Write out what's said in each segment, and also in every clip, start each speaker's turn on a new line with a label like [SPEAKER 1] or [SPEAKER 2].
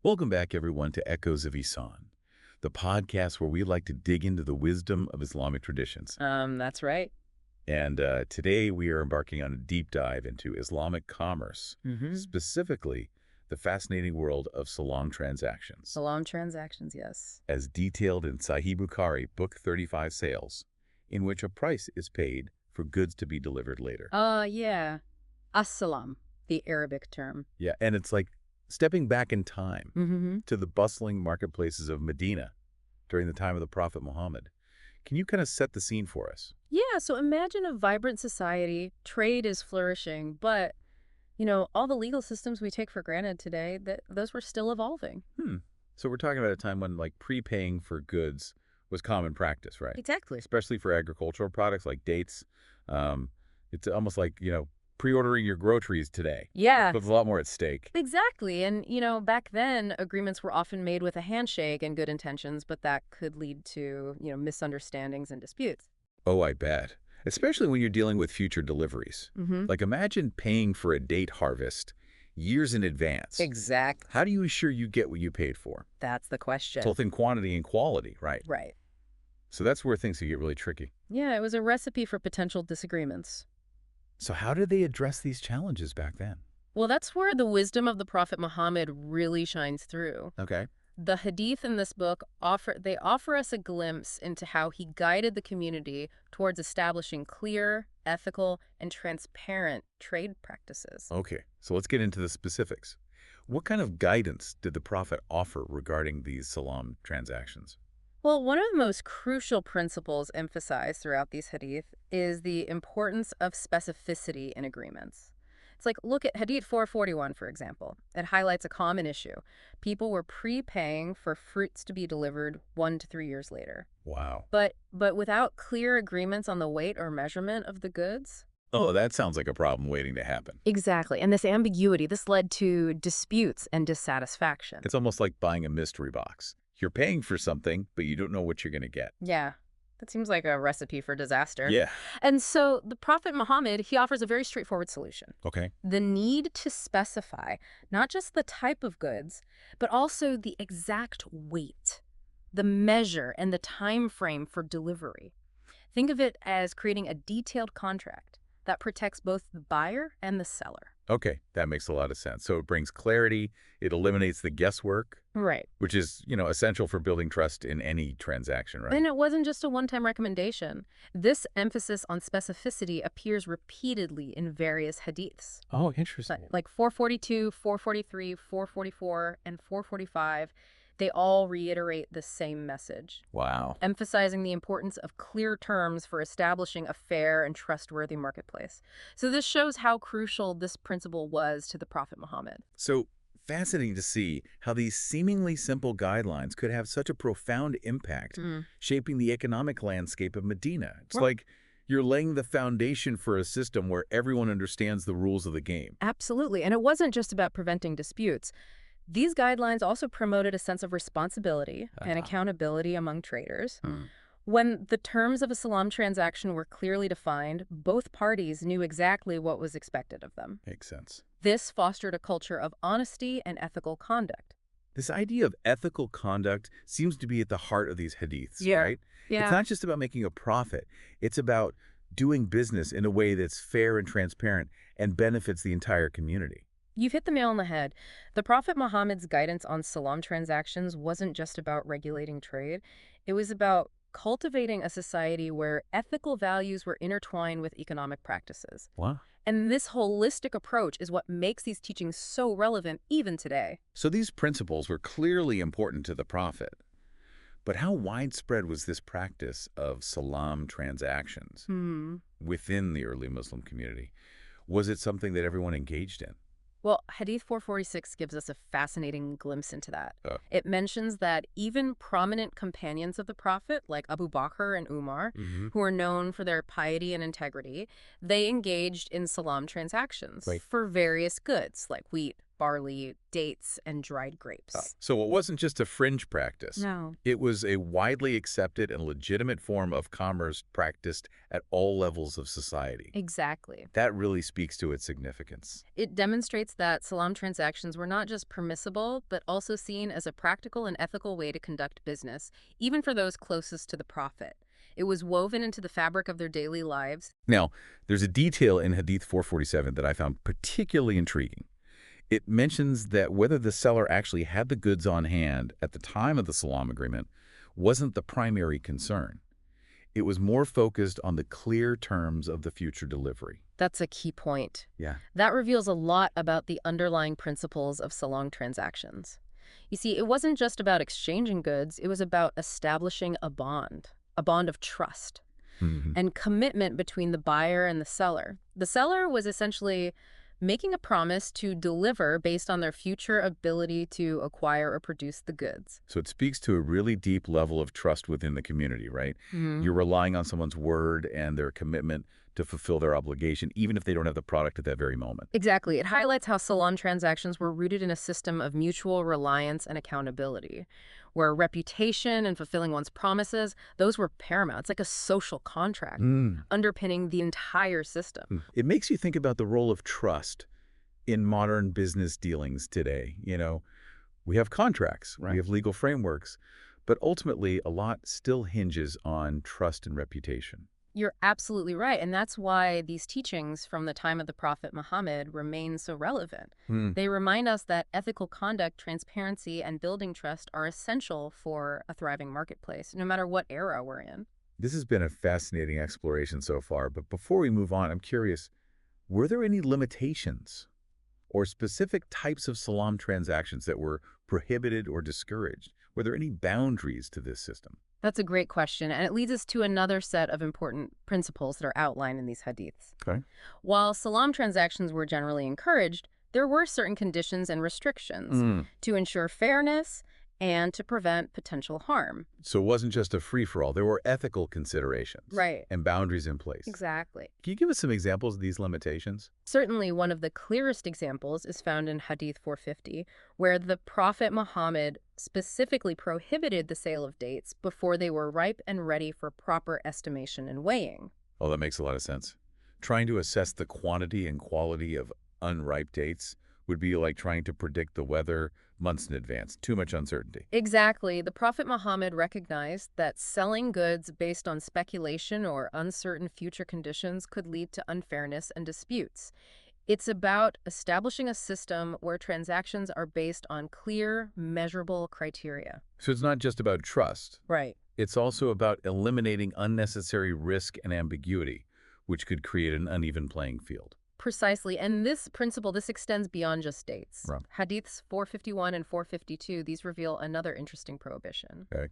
[SPEAKER 1] Welcome back, everyone, to Echoes of Ihsan, the podcast where we like to dig into the wisdom of Islamic traditions.
[SPEAKER 2] That's right.
[SPEAKER 1] And today we are embarking on a deep dive into Islamic commerce, specifically the fascinating world of salam transactions,
[SPEAKER 2] Salam transactions, yes.
[SPEAKER 1] as detailed in Sahih Bukhari, Book 35 Sales, in which a price is paid for goods to be delivered later.
[SPEAKER 2] Yeah. As-salam, the Arabic term.
[SPEAKER 1] Yeah, and it's like stepping back in time
[SPEAKER 2] Mm-hmm.
[SPEAKER 1] to the bustling marketplaces of Medina during the time of the Prophet Muhammad. Can you kind of set the scene for us?
[SPEAKER 2] Yeah, so imagine a vibrant society, trade is flourishing, but, all the legal systems we take for granted today, those were still evolving.
[SPEAKER 1] So we're talking about a time when like prepaying for goods was common practice, right?
[SPEAKER 2] Exactly.
[SPEAKER 1] Especially for agricultural products like dates. It's almost like, pre-ordering your groceries today.
[SPEAKER 2] Yeah.
[SPEAKER 1] But there's a lot more at stake.
[SPEAKER 2] Exactly. And, back then, agreements were often made with a handshake and good intentions, but that could lead to, misunderstandings and disputes.
[SPEAKER 1] Oh, I bet. Especially when you're dealing with future deliveries.
[SPEAKER 2] Mm-hmm.
[SPEAKER 1] Like imagine paying for a date harvest years in advance.
[SPEAKER 2] Exactly.
[SPEAKER 1] How do you ensure you get what you paid for?
[SPEAKER 2] That's the question.
[SPEAKER 1] Both in quantity and quality, right?
[SPEAKER 2] Right.
[SPEAKER 1] So that's where things can get really tricky.
[SPEAKER 2] Yeah, it was a recipe for potential disagreements.
[SPEAKER 1] So how did they address these challenges back then?
[SPEAKER 2] Well, that's where the wisdom of the Prophet Muhammad really shines through.
[SPEAKER 1] Okay.
[SPEAKER 2] The Hadith in this book offer us a glimpse into how he guided the community towards establishing clear, ethical, and transparent trade practices.
[SPEAKER 1] Okay, so let's get into the specifics. What kind of guidance did the Prophet offer regarding these salam transactions?
[SPEAKER 2] Well, one of the most crucial principles emphasized throughout these Hadith is the importance of specificity in agreements. It's like, look at Hadith 441, for example. It highlights a common issue. People were prepaying for fruits to be delivered 1 to 3 years later.
[SPEAKER 1] Wow.
[SPEAKER 2] But without clear agreements on the weight or measurement of the goods?
[SPEAKER 1] Oh, that sounds like a problem waiting to happen.
[SPEAKER 2] Exactly. And this ambiguity, this led to disputes and dissatisfaction.
[SPEAKER 1] It's almost like buying a mystery box. You're paying for something, but you don't know what you're going to get.
[SPEAKER 2] Yeah. That seems like a recipe for disaster.
[SPEAKER 1] Yeah.
[SPEAKER 2] And so the Prophet Muhammad, he offers a very straightforward solution.
[SPEAKER 1] Okay.
[SPEAKER 2] The need to specify not just the type of goods, but also the exact weight, the measure, and the time frame for delivery. Think of it as creating a detailed contract that protects both the buyer and the seller.
[SPEAKER 1] Okay, that makes a lot of sense. So it brings clarity, it eliminates the guesswork,
[SPEAKER 2] Right.
[SPEAKER 1] which is, essential for building trust in any transaction, right?
[SPEAKER 2] And it wasn't just a one-time recommendation. This emphasis on specificity appears repeatedly in various hadiths.
[SPEAKER 1] Oh, interesting.
[SPEAKER 2] Like 442, 443, 444, and 445, they all reiterate the same message,
[SPEAKER 1] Wow.
[SPEAKER 2] emphasizing the importance of clear terms for establishing a fair and trustworthy marketplace. So this shows how crucial this principle was to the Prophet Muhammad.
[SPEAKER 1] So fascinating to see how these seemingly simple guidelines could have such a profound impact, shaping the economic landscape of Medina. It's like you're laying the foundation for a system where everyone understands the rules of the game.
[SPEAKER 2] Absolutely. And it wasn't just about preventing disputes. These guidelines also promoted a sense of responsibility and accountability among traders. When the terms of a salam transaction were clearly defined, both parties knew exactly what was expected of them.
[SPEAKER 1] Makes sense.
[SPEAKER 2] This fostered a culture of honesty and ethical conduct.
[SPEAKER 1] This idea of ethical conduct seems to be at the heart of these hadiths,
[SPEAKER 2] Yeah.
[SPEAKER 1] right?
[SPEAKER 2] Yeah.
[SPEAKER 1] It's not just about making a profit. It's about doing business in a way that's fair and transparent and benefits the entire community.
[SPEAKER 2] You've hit the nail on the head. The Prophet Muhammad's guidance on salam transactions wasn't just about regulating trade. It was about cultivating a society where ethical values were intertwined with economic practices.
[SPEAKER 1] Wow.
[SPEAKER 2] And this holistic approach is what makes these teachings so relevant even today.
[SPEAKER 1] So these principles were clearly important to the Prophet. But how widespread was this practice of salam transactions within the early Muslim community? Was it something that everyone engaged in?
[SPEAKER 2] Well, Hadith 446 gives us a fascinating glimpse into that. It mentions that even prominent companions of the Prophet, like Abu Bakr and Umar, who are known for their piety and integrity, they engaged in salam transactions for various goods like wheat, barley, dates, and dried grapes.
[SPEAKER 1] So it wasn't just a fringe practice.
[SPEAKER 2] No.
[SPEAKER 1] It was a widely accepted and legitimate form of commerce practiced at all levels of society.
[SPEAKER 2] Exactly.
[SPEAKER 1] That really speaks to its significance.
[SPEAKER 2] It demonstrates that salam transactions were not just permissible, but also seen as a practical and ethical way to conduct business, even for those closest to the Prophet. It was woven into the fabric of their daily lives.
[SPEAKER 1] Now, there's a detail in Hadith 447 that I found particularly intriguing. It mentions that whether the seller actually had the goods on hand at the time of the salam agreement wasn't the primary concern. It was more focused on the clear terms of the future delivery.
[SPEAKER 2] That's a key point.
[SPEAKER 1] Yeah.
[SPEAKER 2] That reveals a lot about the underlying principles of salam transactions. You see, it wasn't just about exchanging goods, it was about establishing a bond of trust and commitment between the buyer and the seller. The seller was essentially making a promise to deliver based on their future ability to acquire or produce the goods.
[SPEAKER 1] So it speaks to a really deep level of trust within the community, right? You're relying on someone's word and their commitment to fulfill their obligation, even if they don't have the product at that very moment.
[SPEAKER 2] Exactly. It highlights how salam transactions were rooted in a system of mutual reliance and accountability, where reputation and fulfilling one's promises, those were paramount. It's like a social contract underpinning the entire system.
[SPEAKER 1] It makes you think about the role of trust in modern business dealings today. You know, we have contracts, we have legal frameworks, but ultimately a lot still hinges on trust and reputation.
[SPEAKER 2] You're absolutely right. And that's why these teachings from the time of the Prophet Muhammad remain so relevant. They remind us that ethical conduct, transparency, and building trust are essential for a thriving marketplace, no matter what era we're in.
[SPEAKER 1] This has been a fascinating exploration so far, but before we move on, I'm curious, were there any limitations or specific types of salam transactions that were prohibited or discouraged? Were there any boundaries to this system?
[SPEAKER 2] That's a great question, and it leads us to another set of important principles that are outlined in these hadiths.
[SPEAKER 1] Okay.
[SPEAKER 2] While salam transactions were generally encouraged, there were certain conditions and restrictions to ensure fairness and to prevent potential harm.
[SPEAKER 1] So it wasn't just a free-for-all. There were ethical considerations
[SPEAKER 2] Right.
[SPEAKER 1] and boundaries in place.
[SPEAKER 2] Exactly.
[SPEAKER 1] Can you give us some examples of these limitations?
[SPEAKER 2] Certainly, one of the clearest examples is found in Hadith 450, where the Prophet Muhammad specifically prohibited the sale of dates before they were ripe and ready for proper estimation and weighing.
[SPEAKER 1] Oh, that makes a lot of sense. Trying to assess the quantity and quality of unripe dates would be like trying to predict the weather months in advance. Too much uncertainty.
[SPEAKER 2] Exactly. The Prophet Muhammad recognized that selling goods based on speculation or uncertain future conditions could lead to unfairness and disputes. It's about establishing a system where transactions are based on clear, measurable criteria.
[SPEAKER 1] So it's not just about trust.
[SPEAKER 2] Right.
[SPEAKER 1] It's also about eliminating unnecessary risk and ambiguity, which could create an uneven playing field.
[SPEAKER 2] Precisely. And this principle, this extends beyond just dates.
[SPEAKER 1] Right.
[SPEAKER 2] Hadiths 451 and 452, these reveal another interesting prohibition.
[SPEAKER 1] Okay.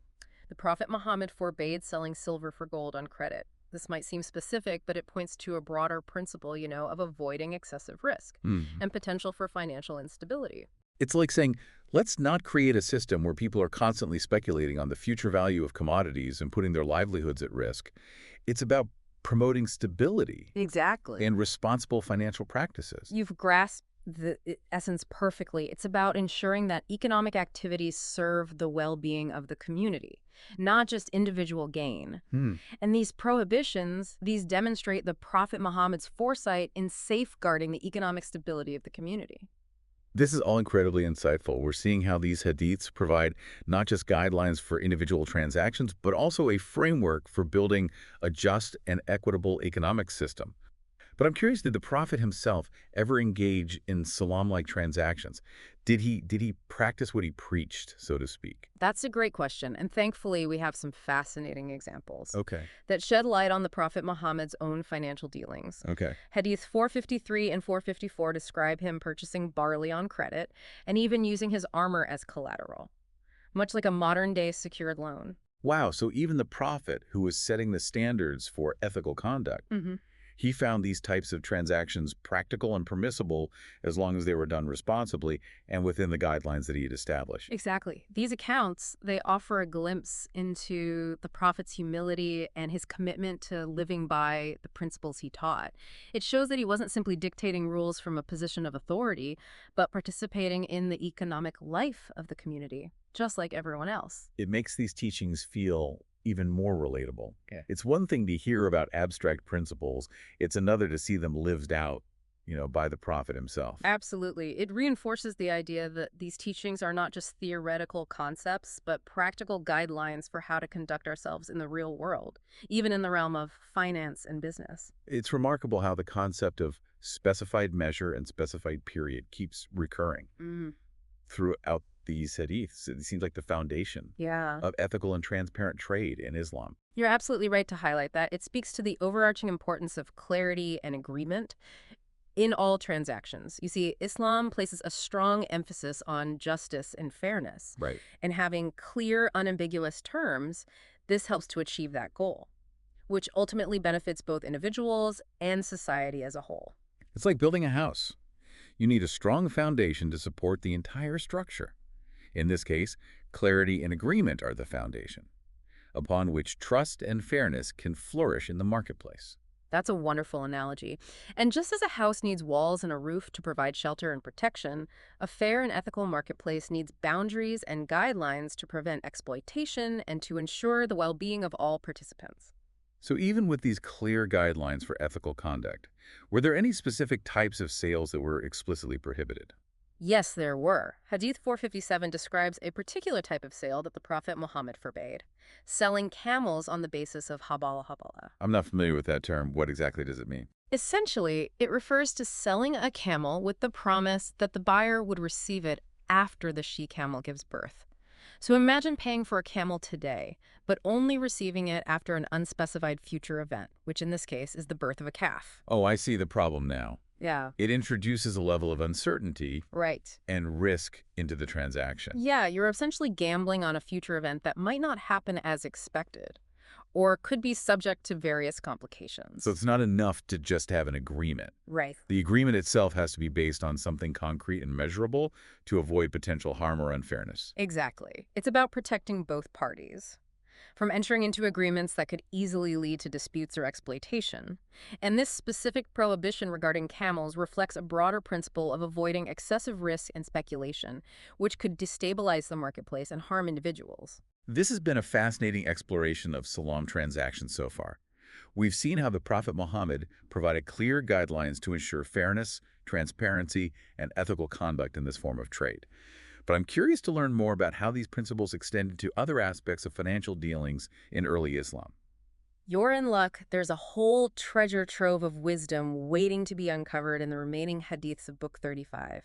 [SPEAKER 2] The Prophet Muhammad forbade selling silver for gold on credit. This might seem specific, but it points to a broader principle, of avoiding excessive risk and potential for financial instability.
[SPEAKER 1] It's like saying, let's not create a system where people are constantly speculating on the future value of commodities and putting their livelihoods at risk. It's about promoting stability.
[SPEAKER 2] Exactly.
[SPEAKER 1] And responsible financial practices.
[SPEAKER 2] You've grasped the essence perfectly. It's about ensuring that economic activities serve the well-being of the community, not just individual gain. And these prohibitions, these demonstrate the Prophet Muhammad's foresight in safeguarding the economic stability of the community.
[SPEAKER 1] This is all incredibly insightful. We're seeing how these hadiths provide not just guidelines for individual transactions, but also a framework for building a just and equitable economic system. But I'm curious, did the Prophet himself ever engage in salam-like transactions? Did he practice what he preached, so to speak?
[SPEAKER 2] That's a great question, and thankfully we have some fascinating examples
[SPEAKER 1] that
[SPEAKER 2] shed light on the Prophet Muhammad's own financial dealings. Hadith 453 and 454 describe him purchasing barley on credit and even using his armor as collateral, much like a modern-day secured loan.
[SPEAKER 1] Wow, so even the Prophet, who was setting the standards for ethical conduct, He found these types of transactions practical and permissible as long as they were done responsibly and within the guidelines that he had established.
[SPEAKER 2] Exactly. These accounts, they offer a glimpse into the Prophet's humility and his commitment to living by the principles he taught. It shows that he wasn't simply dictating rules from a position of authority, but participating in the economic life of the community, just like everyone else.
[SPEAKER 1] It makes these teachings feel even more relatable.
[SPEAKER 2] Yeah.
[SPEAKER 1] It's one thing to hear about abstract principles. It's another to see them lived out, by the Prophet himself.
[SPEAKER 2] Absolutely. It reinforces the idea that these teachings are not just theoretical concepts, but practical guidelines for how to conduct ourselves in the real world, even in the realm of finance and business.
[SPEAKER 1] It's remarkable how the concept of specified measure and specified period keeps recurring throughout these hadiths. It seems like the foundation
[SPEAKER 2] Yeah.
[SPEAKER 1] of ethical and transparent trade in Islam.
[SPEAKER 2] You're absolutely right to highlight that. It speaks to the overarching importance of clarity and agreement in all transactions. You see, Islam places a strong emphasis on justice and fairness.
[SPEAKER 1] Right.
[SPEAKER 2] And having clear, unambiguous terms, this helps to achieve that goal, which ultimately benefits both individuals and society as a whole.
[SPEAKER 1] It's like building a house. You need a strong foundation to support the entire structure. In this case, clarity and agreement are the foundation, upon which trust and fairness can flourish in the marketplace.
[SPEAKER 2] That's a wonderful analogy. And just as a house needs walls and a roof to provide shelter and protection, a fair and ethical marketplace needs boundaries and guidelines to prevent exploitation and to ensure the well-being of all participants.
[SPEAKER 1] So even with these clear guidelines for ethical conduct, were there any specific types of sales that were explicitly prohibited?
[SPEAKER 2] Yes, there were. Hadith 457 describes a particular type of sale that the Prophet Muhammad forbade, selling camels on the basis of habala habala.
[SPEAKER 1] I'm not familiar with that term. What exactly does it mean?
[SPEAKER 2] Essentially, it refers to selling a camel with the promise that the buyer would receive it after the she-camel gives birth. So imagine paying for a camel today, but only receiving it after an unspecified future event, which in this case is the birth of a calf.
[SPEAKER 1] Oh, I see the problem now.
[SPEAKER 2] Yeah.
[SPEAKER 1] It introduces a level of uncertainty
[SPEAKER 2] Right.
[SPEAKER 1] and risk into the transaction.
[SPEAKER 2] Yeah, you're essentially gambling on a future event that might not happen as expected, or could be subject to various complications.
[SPEAKER 1] So it's not enough to just have an agreement.
[SPEAKER 2] Right.
[SPEAKER 1] The agreement itself has to be based on something concrete and measurable to avoid potential harm or unfairness.
[SPEAKER 2] Exactly. It's about protecting both parties from entering into agreements that could easily lead to disputes or exploitation. And this specific prohibition regarding camels reflects a broader principle of avoiding excessive risk and speculation, which could destabilize the marketplace and harm individuals.
[SPEAKER 1] This has been a fascinating exploration of salam transactions so far. We've seen how the Prophet Muhammad provided clear guidelines to ensure fairness, transparency, and ethical conduct in this form of trade. But I'm curious to learn more about how these principles extended to other aspects of financial dealings in early Islam.
[SPEAKER 2] You're in luck. There's a whole treasure trove of wisdom waiting to be uncovered in the remaining hadiths of Book 35.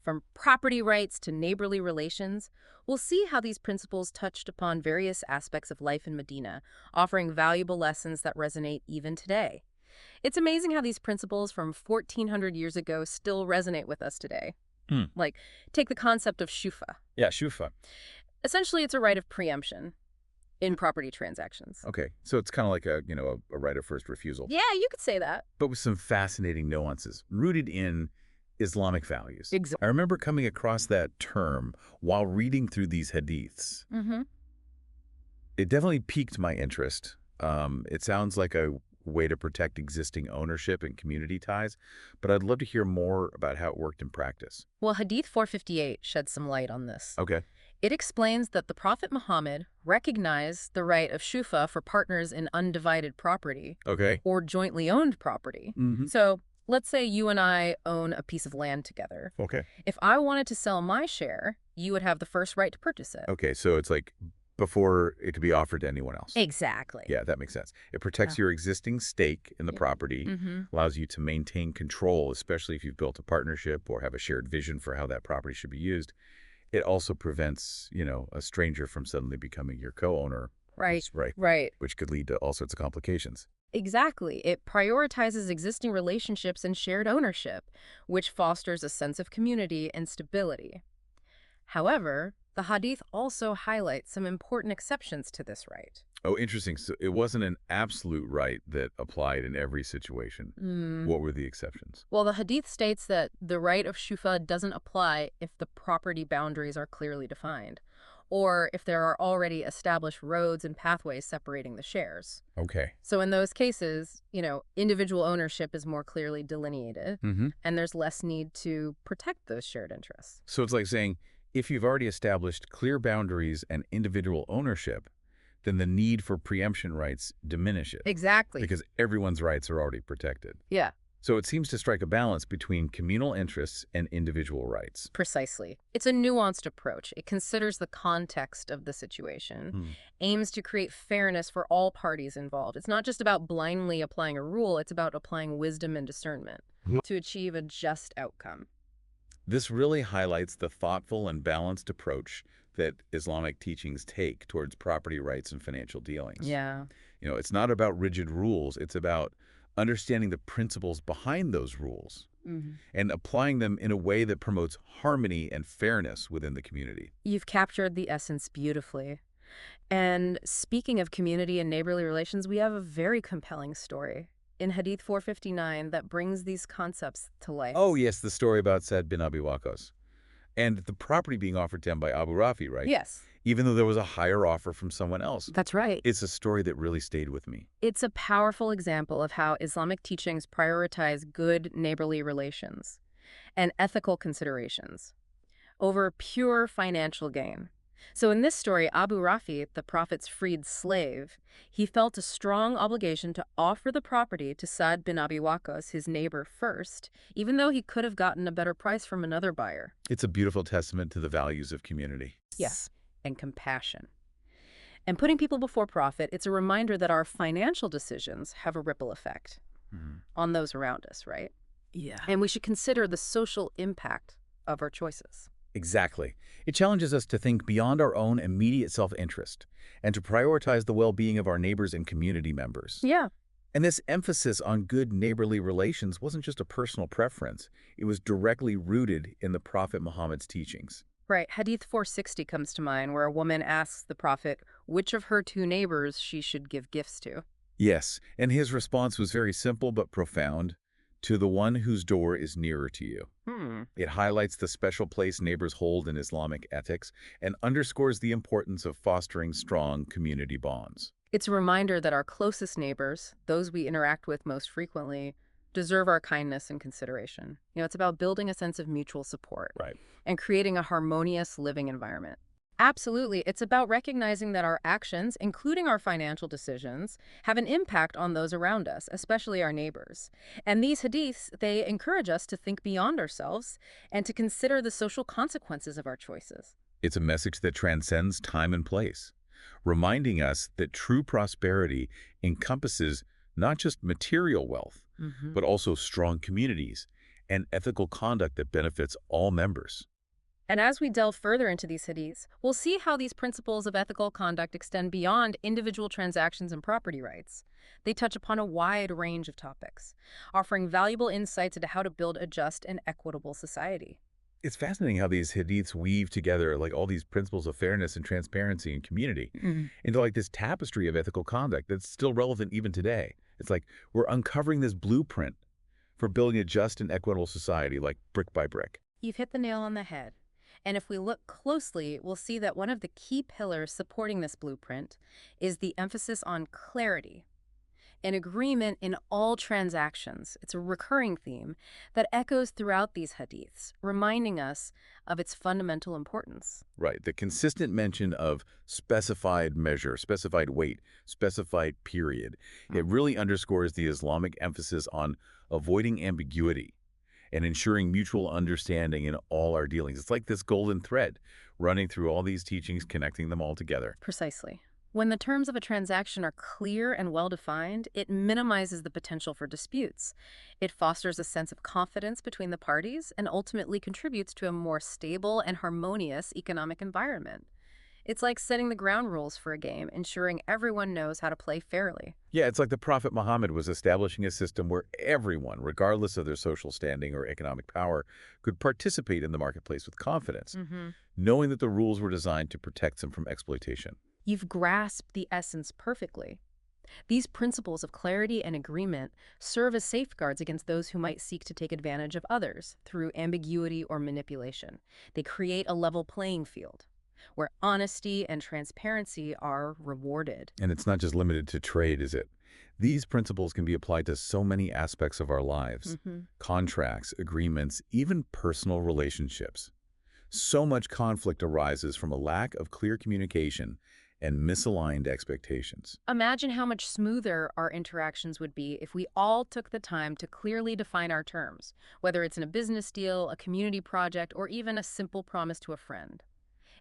[SPEAKER 2] From property rights to neighborly relations, we'll see how these principles touched upon various aspects of life in Medina, offering valuable lessons that resonate even today. It's amazing how these principles from 1400 years ago still resonate with us today. Like, take the concept of shufa.
[SPEAKER 1] Yeah, shufa.
[SPEAKER 2] Essentially, it's a right of preemption in property transactions.
[SPEAKER 1] Okay, so it's kind of like a right of first refusal.
[SPEAKER 2] Yeah, you could say that.
[SPEAKER 1] But with some fascinating nuances, rooted in Islamic values.
[SPEAKER 2] Exactly.
[SPEAKER 1] I remember coming across that term while reading through these hadiths. It definitely piqued my interest. It sounds like a way to protect existing ownership and community ties, but I'd love to hear more about how it worked in practice.
[SPEAKER 2] Well, Hadith 458 sheds some light on this.
[SPEAKER 1] Okay.
[SPEAKER 2] It explains that the Prophet Muhammad recognized the right of shufa for partners in undivided property
[SPEAKER 1] Okay.
[SPEAKER 2] or jointly owned property. So let's say you and I own a piece of land together.
[SPEAKER 1] Okay.
[SPEAKER 2] If I wanted to sell my share, you would have the first right to purchase it.
[SPEAKER 1] Okay, so it's like before it could be offered to anyone else.
[SPEAKER 2] Exactly.
[SPEAKER 1] Yeah, that makes sense. It protects your existing stake in the property, allows you to maintain control, especially if you've built a partnership or have a shared vision for how that property should be used. It also prevents, a stranger from suddenly becoming your co-owner.
[SPEAKER 2] Right.
[SPEAKER 1] Right. Which could lead to all sorts of complications.
[SPEAKER 2] Exactly. It prioritizes existing relationships and shared ownership, which fosters a sense of community and stability. However, the Hadith also highlights some important exceptions to this right.
[SPEAKER 1] Oh, interesting. So it wasn't an absolute right that applied in every situation. What were the exceptions?
[SPEAKER 2] Well, the Hadith states that the right of shufa doesn't apply if the property boundaries are clearly defined, or if there are already established roads and pathways separating the shares.
[SPEAKER 1] Okay.
[SPEAKER 2] So in those cases, individual ownership is more clearly delineated, and there's less need to protect those shared interests.
[SPEAKER 1] So it's like saying, if you've already established clear boundaries and individual ownership, then the need for preemption rights diminishes.
[SPEAKER 2] Exactly.
[SPEAKER 1] Because everyone's rights are already protected.
[SPEAKER 2] Yeah.
[SPEAKER 1] So it seems to strike a balance between communal interests and individual rights.
[SPEAKER 2] Precisely. It's a nuanced approach. It considers the context of the situation, aims to create fairness for all parties involved. It's not just about blindly applying a rule, it's about applying wisdom and discernment to achieve a just outcome.
[SPEAKER 1] This really highlights the thoughtful and balanced approach that Islamic teachings take towards property rights and financial dealings.
[SPEAKER 2] Yeah.
[SPEAKER 1] It's not about rigid rules. It's about understanding the principles behind those rules and applying them in a way that promotes harmony and fairness within the community.
[SPEAKER 2] You've captured the essence beautifully. And speaking of community and neighborly relations, we have a very compelling story in Hadith 459 that brings these concepts to life.
[SPEAKER 1] Oh, yes, the story about Sa'd bin Abi Waqqas. And the property being offered to him by Abu Rafi, right?
[SPEAKER 2] Yes.
[SPEAKER 1] Even though there was a higher offer from someone else.
[SPEAKER 2] That's right.
[SPEAKER 1] It's a story that really stayed with me.
[SPEAKER 2] It's a powerful example of how Islamic teachings prioritize good neighborly relations and ethical considerations over pure financial gain. So in this story, Abu Rafi, the Prophet's freed slave, he felt a strong obligation to offer the property to Sa'd bin Abi Waqqas, his neighbor, first, even though he could have gotten a better price from another buyer.
[SPEAKER 1] It's a beautiful testament to the values of community.
[SPEAKER 2] Yes, and compassion. And putting people before profit, it's a reminder that our financial decisions have a ripple effect on those around us, right?
[SPEAKER 3] Yeah.
[SPEAKER 2] And we should consider the social impact of our choices.
[SPEAKER 1] Exactly. It challenges us to think beyond our own immediate self-interest and to prioritize the well-being of our neighbors and community members.
[SPEAKER 2] Yeah.
[SPEAKER 1] And this emphasis on good neighborly relations wasn't just a personal preference. It was directly rooted in the Prophet Muhammad's teachings.
[SPEAKER 2] Right. Hadith 460 comes to mind, where a woman asks the Prophet which of her two neighbors she should give gifts to.
[SPEAKER 1] Yes, and his response was very simple but profound. To the one whose door is nearer to you. It highlights the special place neighbors hold in Islamic ethics and underscores the importance of fostering strong community bonds.
[SPEAKER 2] It's a reminder that our closest neighbors, those we interact with most frequently, deserve our kindness and consideration. It's about building a sense of mutual support and creating a harmonious living environment. Absolutely. It's about recognizing that our actions, including our financial decisions, have an impact on those around us, especially our neighbors. And these hadiths, they encourage us to think beyond ourselves and to consider the social consequences of our choices.
[SPEAKER 1] It's a message that transcends time and place, reminding us that true prosperity encompasses not just material wealth, but also strong communities and ethical conduct that benefits all members.
[SPEAKER 2] And as we delve further into these hadiths, we'll see how these principles of ethical conduct extend beyond individual transactions and property rights. They touch upon a wide range of topics, offering valuable insights into how to build a just and equitable society.
[SPEAKER 1] It's fascinating how these hadiths weave together like all these principles of fairness and transparency and community into like this tapestry of ethical conduct that's still relevant even today. It's like we're uncovering this blueprint for building a just and equitable society like brick by brick.
[SPEAKER 2] You've hit the nail on the head. And if we look closely, we'll see that one of the key pillars supporting this blueprint is the emphasis on clarity. An agreement in all transactions. It's a recurring theme that echoes throughout these hadiths, reminding us of its fundamental importance.
[SPEAKER 1] Right. The consistent mention of specified measure, specified weight, specified period. It really underscores the Islamic emphasis on avoiding ambiguity and ensuring mutual understanding in all our dealings. It's like this golden thread running through all these teachings, connecting them all together.
[SPEAKER 2] Precisely. When the terms of a transaction are clear and well-defined, it minimizes the potential for disputes. It fosters a sense of confidence between the parties and ultimately contributes to a more stable and harmonious economic environment. It's like setting the ground rules for a game, ensuring everyone knows how to play fairly.
[SPEAKER 1] Yeah, it's like the Prophet Muhammad was establishing a system where everyone, regardless of their social standing or economic power, could participate in the marketplace with confidence, knowing that the rules were designed to protect them from exploitation.
[SPEAKER 2] You've grasped the essence perfectly. These principles of clarity and agreement serve as safeguards against those who might seek to take advantage of others through ambiguity or manipulation. They create a level playing field where honesty and transparency are rewarded.
[SPEAKER 1] And it's not just limited to trade, is it? These principles can be applied to so many aspects of our lives. Contracts, agreements, even personal relationships. So much conflict arises from a lack of clear communication and misaligned expectations.
[SPEAKER 2] Imagine how much smoother our interactions would be if we all took the time to clearly define our terms, whether it's in a business deal, a community project, or even a simple promise to a friend.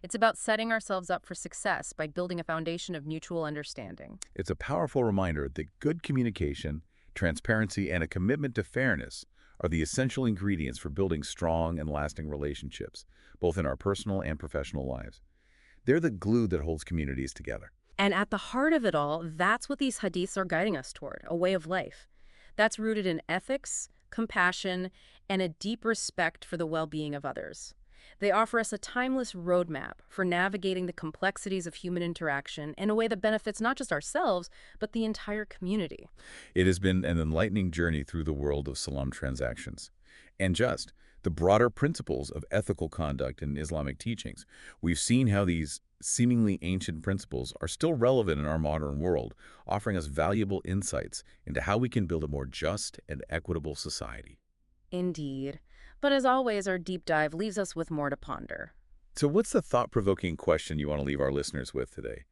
[SPEAKER 2] It's about setting ourselves up for success by building a foundation of mutual understanding.
[SPEAKER 1] It's a powerful reminder that good communication, transparency, and a commitment to fairness are the essential ingredients for building strong and lasting relationships, both in our personal and professional lives. They're the glue that holds communities together.
[SPEAKER 2] And at the heart of it all, that's what these hadiths are guiding us toward, a way of life. That's rooted in ethics, compassion, and a deep respect for the well-being of others. They offer us a timeless roadmap for navigating the complexities of human interaction in a way that benefits not just ourselves, but the entire community.
[SPEAKER 1] It has been an enlightening journey through the world of salam transactions. And just the broader principles of ethical conduct in Islamic teachings. We've seen how these seemingly ancient principles are still relevant in our modern world, offering us valuable insights into how we can build a more just and equitable society.
[SPEAKER 2] Indeed. But as always, our deep dive leaves us with more to ponder.
[SPEAKER 1] So what's the thought-provoking question you want to leave our listeners with today?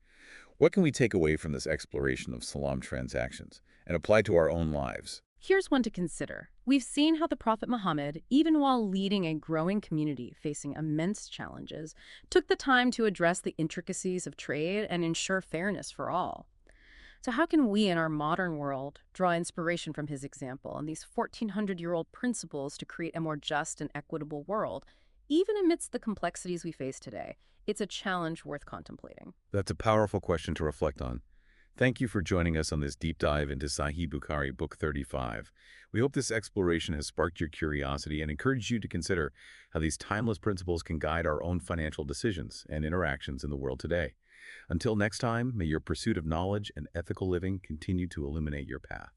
[SPEAKER 1] What can we take away from this exploration of salam transactions and apply to our own lives?
[SPEAKER 2] Here's one to consider. We've seen how the Prophet Muhammad, even while leading a growing community facing immense challenges, took the time to address the intricacies of trade and ensure fairness for all. So how can we in our modern world draw inspiration from his example and these 1,400-year-old principles to create a more just and equitable world, even amidst the complexities we face today? It's a challenge worth contemplating.
[SPEAKER 1] That's a powerful question to reflect on. Thank you for joining us on this deep dive into Sahih Bukhari, Book 35. We hope this exploration has sparked your curiosity and encouraged you to consider how these timeless principles can guide our own financial decisions and interactions in the world today. Until next time, may your pursuit of knowledge and ethical living continue to illuminate your path.